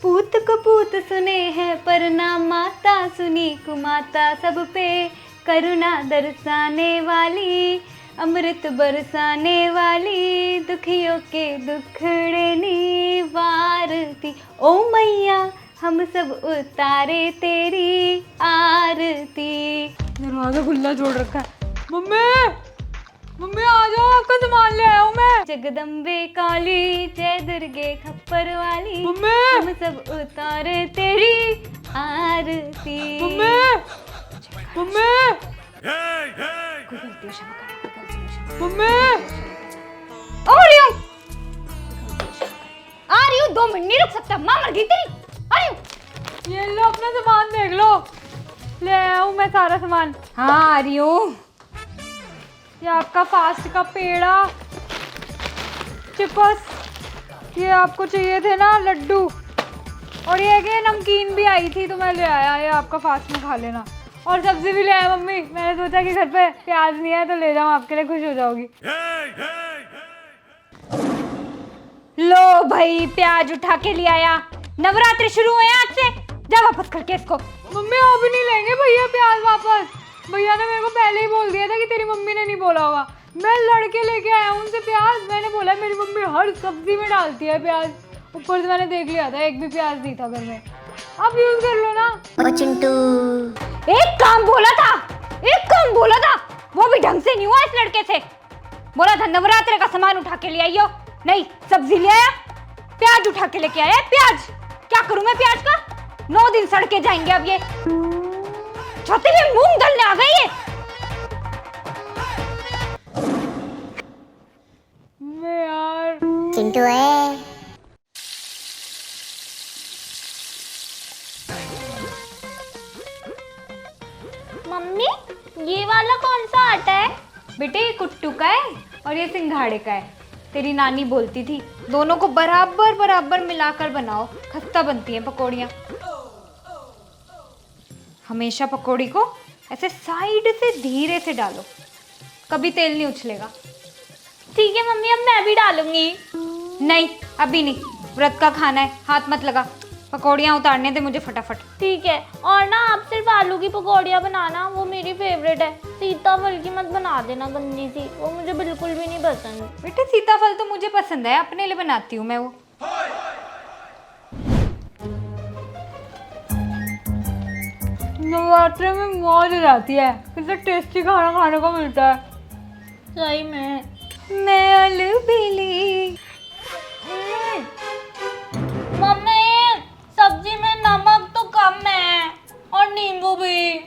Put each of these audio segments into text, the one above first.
पूत कपूत सुने हैं पर ना माता सुनी, कुमाता सब पे करुणा दर्शाने वाली, अमृत बरसाने वाली, दुखियों के दुखड़े निवारती। ओ मैया हम सब उतारे तेरी आरती। दरवाजा खुला छोड़ रखा है। मम्मी मम्मी आ जाओ, आपका सामान ले आया हूँ मैं। जगदम्बे काली जय दुर्गे खप्पर वाली, मम्मी हम सब उतारे तेरी आरती। मम्मी मम्मी कोई गलती क्षमा करना, कोई गलती क्षमा। मम्मी आ रही हूँ 2 मिनट नहीं रुक सकता, माँ मर गई तेरी। आ रही हूँ। ये लो अपना सामान देख लो, ले आया हूँ मैं सारा सामान। हाँ आ रही हूँ। ये आपका फास्ट का पेड़ा, चिप्स, ये आपको चाहिए थे ना लड्डू, और ये कि नमकीन भी आई थी तो मैं ले आया, ये आपका फास्ट में खा लेना। और सब्जी भी ले आया मम्मी, मैंने सोचा कि घर पे प्याज नहीं है तो ले जाऊँ, आपके लिए खुश हो जाओगी। लो भाई प्याज उठा के ले आया। नवरात्रि शुरू हुए आज से, जा वापस करके इसको। मम्मी अब नहीं लेंगे भैया प्याज वापस। भैया ने मेरे को पहले ही बोल दिया था कि तेरी मम्मी ने नहीं बोला होगा। मैं लड़के लेके आया हूँ उनसे प्याज, मैंने बोला मेरी मम्मी हर सब्जी में डालती है प्याज। ऊपर से मैंने देख लिया था एक भी प्याज नहीं था घर में। अब यूज कर लो ना। चिंटू एक काम बोला था, एक काम बोला था, वो भी ढंग से नहीं हुआ इस लड़के से। बोला था नवरात्रि का सामान उठा के ले आइयो, नहीं सब्जी ले आया, प्याज उठा के लेके आया। प्याज क्या करूं मैं प्याज का, 9 दिन सड़के जाएंगे अब ये। छाती में मूंग दलने आ गई है। मैं यार चिंटू है। मम्मी ये वाला कौन सा आटा है? बेटे ये कुट्टू का है और ये सिंघाड़े का है। तेरी नानी बोलती थी दोनों को बराबर बराबर मिलाकर बनाओ, खस्ता बनती हैं पकौड़ियाँ। हमेशा पकौड़ी को ऐसे साइड से धीरे से डालो, कभी तेल नहीं उछलेगा। ठीक है मम्मी अब मैं भी डालूंगी। नहीं अभी नहीं, व्रत का खाना है, हाथ मत लगा। पकौड़ियाँ उतारने दे मुझे फटाफट। ठीक है, और ना आप सिर्फ आलू की पकौड़ियाँ बनाना, वो मेरी फेवरेट है। सीताफल की मत बना देना गंदी सी, वो मुझे बिल्कुल भी नहीं पसंद। बेटे सीताफल तो मुझे पसंद है, अपने लिए बनाती हूँ मैं वो। नवरात्रि में मौज हो जाती है, कितना टेस्टी खाना खाने को मिलता है। सही में मैं आलू बेली। मम्मी सब्जी में नमक तो कम है और नींबू भी।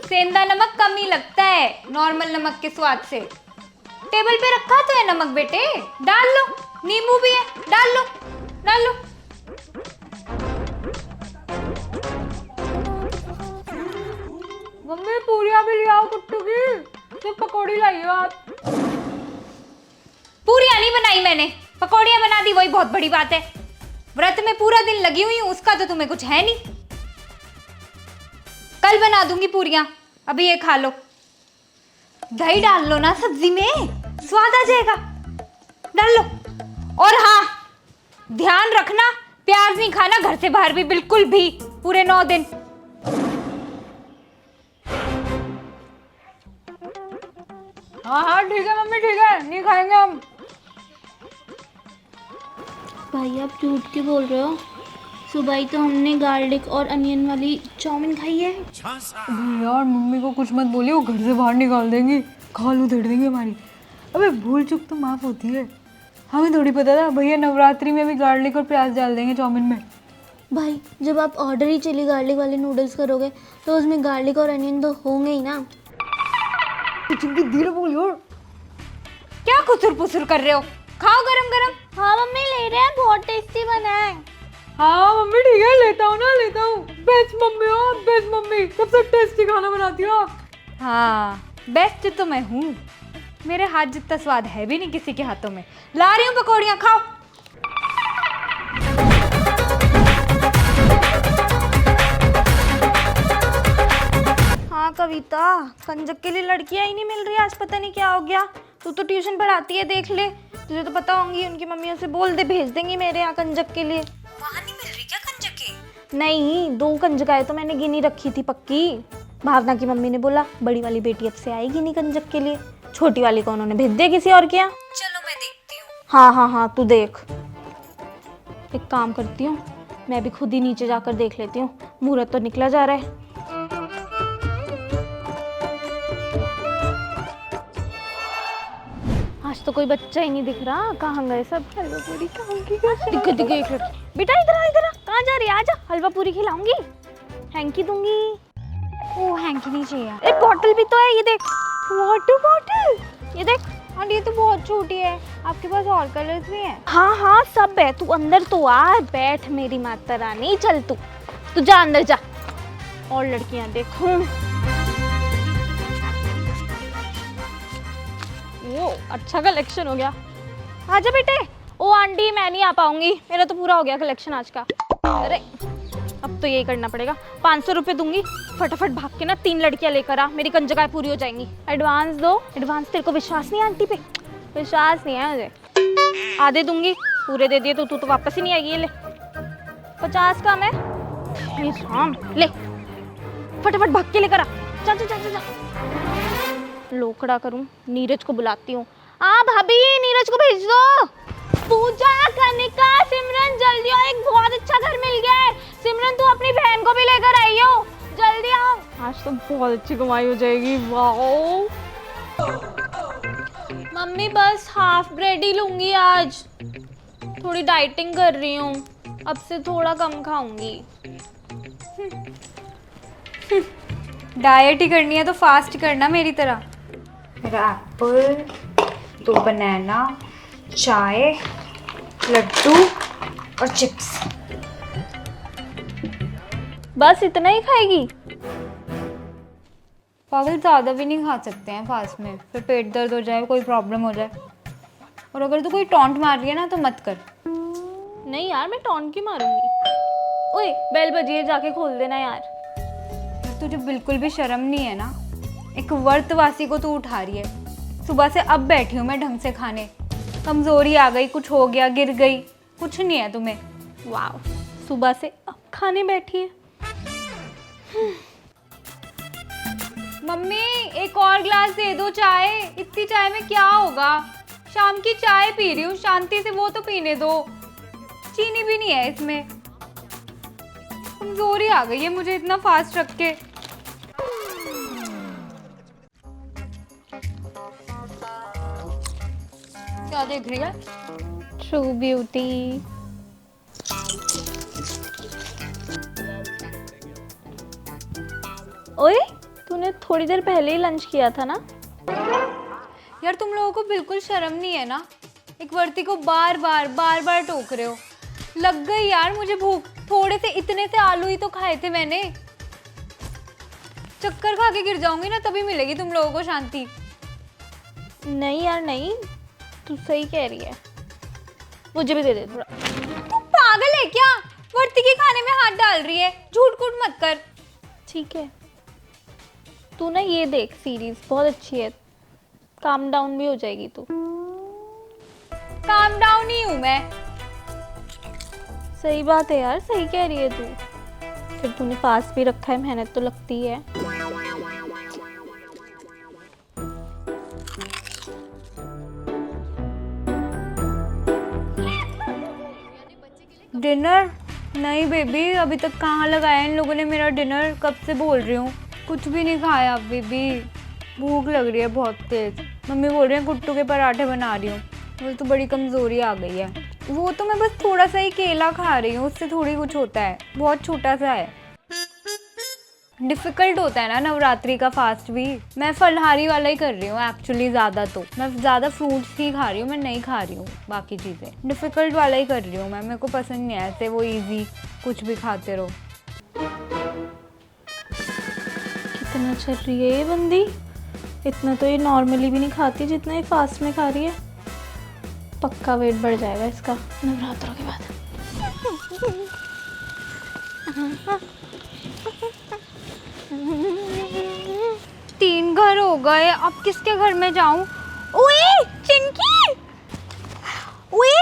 सेंधा नमक कम ही लगता है नॉर्मल नमक के स्वाद से। टेबल पे रखा तो है नमक बेटे, डाल लो। नींबू भी है, डाल लो डाल लो। मम्मी पूरियाँ भी ले आओ कुट्टू की, सिर्फ पकौड़ी लाइए आप। पूरियाँ नहीं बनाई मैंने, पकौड़ियाँ बना दी, वही बहुत बड़ी बात है। व्रत में पूरा दिन लगी हुई हूँ, उसका तो तुम्हें कुछ है नहीं। कल बना दूंगी पूरियाँ, अभी ये खा लो। दही डाल लो ना सब्जी में, स्वाद आ जाएगा, डाल लो। और हाँ ध्यान रखना, प्याज नहीं खाना घर से बाहर भी, बिल्कुल भी, पूरे 9 दिन। हाँ ठीक है मम्मी, ठीक है, नहीं खाएंगे हम। भाई आप झूठ क्यों बोल रहे हो? सुबह ही तो हमने गार्लिक और अनियन वाली चाउमीन खाई है। यार मम्मी को कुछ मत बोलिए, वो घर से बाहर निकाल देंगी, खाल उधेड़ देंगी हमारी। अबे भूल चूक तो माफ़ होती है, हमें थोड़ी पता था भैया नवरात्रि में भी गार्लिक और प्याज डाल देंगे चाउमीन में। भाई जब आप ऑर्डर ही चिली गार्लिक वाले नूडल्स करोगे तो उसमें गार्लिक और अनियन तो होंगे ही ना। धीरे बोलियो। क्या कुसुर पुसुर कर रहे हो, खाओ गरम गरम। हाँ मम्मी ले रहे हैं, बहुत टेस्टी बना है। हाँ मम्मी ठीक है, लेता हूँ ना, लेता हूँ। बेस्ट मम्मी हो, बेस्ट मम्मी, सबसे टेस्टी खाना बनाती हो आप। हाँ बेस्ट तो मैं हूँ, मेरे हाथ जितना स्वाद है भी नहीं किसी के हाथों में। ला रही हूँ पकौड़ियाँ, खाओ। हाँ कविता, कंजक के लिए लड़कियाँ ही नहीं मिल रही आज, पता नहीं क्या हो गया। तू तो ट्यूशन पढ़ाती है, देख ले, तुझे तो पता होंगी। उनकी मम्मियों से बोल दे, भेज देंगी मेरे यहाँ कंजक के लिए। वहाँ नहीं मिल रही क्या कंजकें? नहीं, 2 कंजकाएं तो मैंने गिनी रखी थी पक्की। भावना की मम्मी ने बोला बड़ी वाली बेटी अब से आएगी नहीं कंजक के लिए, छोटी वाली को उन्होंने भेज दिया किसी और के यहाँ। चलो मैं देखती हूँ। हाँ तू देख। एक काम करती हूँ, मैं भी खुद ही नीचे जाकर देख लेती हूँ, मुहूर्त तो निकला जा रहा है। आज तो कोई बच्चा ही नहीं दिख रहा, कहाँ गए सब? हलवा पूरी खाऊंगी कैसे? दिख एक लड़की। बेटा इधर आ, कहाँ जा रही है? आजा, हलवा पूरी खिलाऊंगी, हैंकी दूंगी। ओ हैंकी नहीं चाहिए, एक बॉटल भी तो है, ये देख, वाटर बॉटल, ये देख। और ये तो बहुत छोटी है, आपके पास और कलर्स भी हैं? हाँ सब है, तू अंदर तो आ, बैठ मेरी माता रानी, चल तू जा अंदर जा। और लड़कियां देखो, वो अच्छा कलेक्शन हो गया। आजा बेटे। ओ आंटी मैं नहीं आ पाऊंगी, मेरा तो पूरा हो गया कलेक्शन आज का। अरे अब तो यही करना पड़ेगा, 500 रुपये दूंगी, फटाफट भाग के ना 3 लड़कियां लेकर आ, मेरी कंजकाएं पूरी हो जाएंगी। एडवांस दो। एडवांस? तेरे को विश्वास नहीं है आंटी पे? विश्वास नहीं है मुझे। आधे दूंगी, पूरे दे दिए तो तू तो वापस ही नहीं आएगी। ये ले 50 का मैं ले, फटाफट भाग के लेकर आ, जा। लोकड़ा करूं, नीरज को बुलाती हूँ। भाभी नीरज को भेज दो। पूजा, कनिका, सिमरन जल्दी आओ, एक बहुत अच्छा घर मिल गया है। सिमरन तू अपनी बहन को भी लेकर आई हो, जल्दी आओ, आज तो बहुत अच्छी कमाई हो जाएगी। वाओ मम्मी बस हाफ ब्रेड ही लूंगी आज, थोड़ी डाइटिंग कर रही हूँ, अब से थोड़ा कम खाऊंगी। डाइट ही करनी है तो फास्ट करना मेरी तरह। मेरा एप्पल, 2 बनाना, चाय, लड्डू और चिप्स। बस इतना ही खाएगी? पागल, ज़्यादा भी नहीं खा सकते हैं फास्ट में, फिर पेट दर्द हो जाए, कोई प्रॉब्लम हो जाए। और अगर तू कोई टॉन्ट मार रही है ना तो मत कर। नहीं यार, मैं टॉन्ट क्यों मारूंगी? ओए बेल बजी है, जाके खोल देना यार। तुझे बिल्कुल भी शर्म नहीं है ना? एक व्रतवासी को तू उठा रही है। सुबह से अब बैठी हूँ मैं ढंग से खाने, कमजोरी आ गई, कुछ हो गया, गिर गई, कुछ नहीं है तुम्हें। वाह, सुबह से अब खाने बैठी है। मम्मी एक और ग्लास दे दो चाय, इतनी चाय में क्या होगा? शाम की चाय पी रही हूँ, शांति से वो तो पीने दो, चीनी भी नहीं है इसमें। कमजोरी आ गई है मुझे इतना फास्ट रख के। क्या देख रही है? True beauty. ओए तूने थोड़ी देर पहले ही लंच किया था ना? यार तुम लोगों को बिल्कुल शर्म नहीं है ना? एक वर्ती को बार बार टोक रहे हो। लग गई यार मुझे भूख, थोड़े से इतने से आलू ही तो खाए थे मैंने। चक्कर खा के गिर जाऊंगी ना तभी मिलेगी तुम लोगों को शांति। नहीं यार नहीं, तू सही कह रही है, मुझे भी दे दे थोड़ा। तू पागल है क्या? वर्ती के खाने में हाथ डाल रही है, झूठ कूट मत कर। ठीक है, तू ना ये देख, सीरीज बहुत अच्छी है, काम डाउन भी हो जाएगी तू। काम डाउन ही हूँ मैं। सही बात है यार, सही कह रही है तू। फिर तूने पास भी रखा है, मेहनत तो लगती है। डिनर? नहीं बेबी, अभी तक कहाँ लगाया इन लोगों ने मेरा डिनर, कब से बोल रही हूँ, कुछ भी नहीं खाया बेबी। भूख लग रही है बहुत तेज। मम्मी बोल रही है कुट्टू के पराठे बना रही हूँ, मुझे तो बड़ी कमज़ोरी आ गई है। वो तो मैं बस थोड़ा सा ही केला खा रही हूँ, उससे थोड़ी कुछ होता है, बहुत छोटा सा है। डिफ़िकल्ट होता है ना नवरात्रि का फास्ट भी। मैं फलहारी वाला ही कर रही हूँ एक्चुअली, ज़्यादा तो मैं ज़्यादा फ्रूट्स ही खा रही हूँ, मैं नहीं खा रही हूँ बाकी चीज़ें। डिफ़िकल्ट वाला ही कर रही हूँ मैं, मेरे को पसंद नहीं है ऐसे वो इजी कुछ भी खाते रहो। कितना चल रही है ये बंदी, इतना तो ये नॉर्मली भी नहीं खाती जितना ये फास्ट में खा रही है। पक्का वेट बढ़ जाएगा इसका नवरात्रों के बाद। तीन घर हो गए, अब किसके घर में जाऊं? ओए ओए चिंकी, ओए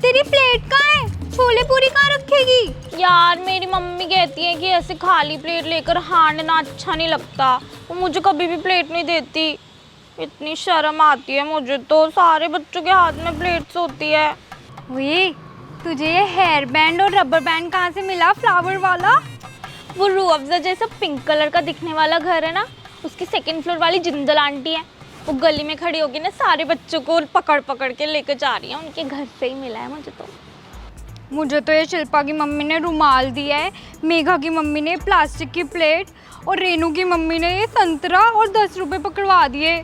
तेरी प्लेट कहाँ है? छोले पूरी कहाँ रखेगी? यार मेरी मम्मी कहती है कि ऐसे खाली प्लेट लेकर हांडना अच्छा नहीं लगता। वो मुझे कभी भी प्लेट नहीं देती। इतनी शर्म आती है मुझे तो। सारे बच्चों के हाथ में प्लेट्स होती है। ओए तुझे ये हेयर बैंड और रबर बैंड कहाँ से मिला, फ्लावर वाला? वो रूह अफ़ज़ा जैसा पिंक कलर का दिखने वाला घर है ना, उसकी सेकंड फ्लोर वाली जिंदल आंटी है। वो गली में खड़ी होगी ना, सारे बच्चों को पकड़ पकड़ के लेकर जा रही है। उनके घर से ही मिला है मुझे तो। मुझे तो ये शिल्पा की मम्मी ने रुमाल दिया है, मेघा की मम्मी ने प्लास्टिक की प्लेट और रेनू की मम्मी ने ये संतरा और 10 रुपए पकड़वा दिए।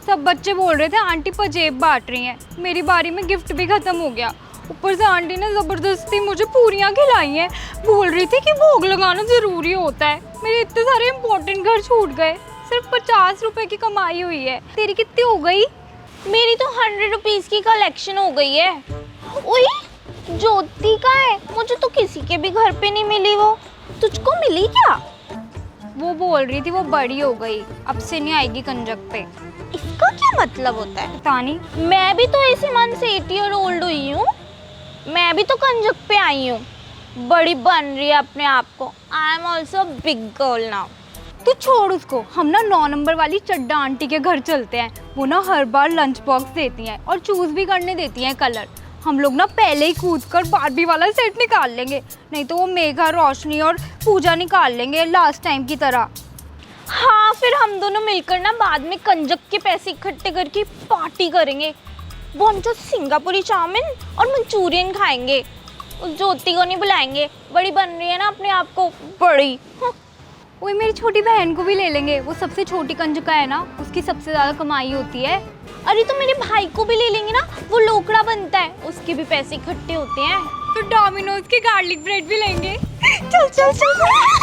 सब बच्चे बोल रहे थे आंटी पजेब बांट रही हैं। मेरी बारी में गिफ्ट भी ख़त्म हो गया। ऊपर से आंटी ने ज़बरदस्ती मुझे पूरियाँ खिलाई हैं। बोल रही थी कि भोग लगाना ज़रूरी होता है। मेरे इतने सारे इंपॉर्टेंट घर छूट गए। सिर्फ 50 रुपए की कमाई हुई है। तेरी कितनी हो गई? मेरी तो 100 रुपीज़ की कलेक्शन हो गई है। ओए ज्योति का है, मुझे तो किसी के भी घर पे नहीं मिली। वो तुझको मिली क्या? वो बोल रही थी वो बड़ी हो गई, अब से नहीं आएगी कंजक पे। इसका क्या मतलब होता है? पता नहीं। मैं भी तो इसी मंथ से 8 ईयर ओल्ड हुई हूँ। मैं भी तो कंजक पे आई हूँ। बड़ी बन रही है अपने आप को। I am also big girl now. तू छोड़ उसको, हम ना 9 नंबर वाली चड्डा आंटी के घर चलते हैं। वो ना हर बार लंच बॉक्स देती हैं और चूज भी करने देती हैं कलर। हम लोग ना पहले ही कूद कर बारबी वाला सेट निकाल लेंगे, नहीं तो वो मेघा, रोशनी और पूजा निकाल लेंगे लास्ट टाइम की तरह। हाँ, फिर हम दोनों मिलकर ना बाद में कंजक के पैसे इकट्ठे करके पार्टी करेंगे। वो हम जो सिंगापुरी चाउमीन और मंचूरियन खाएंगे। उस ज्योति को नहीं बुलाएंगे, बड़ी बन रही है ना अपने आप को, बड़ी। वही मेरी छोटी बहन को भी ले लेंगे, वो सबसे छोटी कंजका है ना, उसकी सबसे ज़्यादा कमाई होती है। अरे तो मेरे भाई को भी ले लेंगे ना, वो लोकड़ा बनता है, उसके भी पैसे इकट्ठे होते हैं। तो डोमिनोज की गार्लिक ब्रेड भी लेंगे। चल चल चल।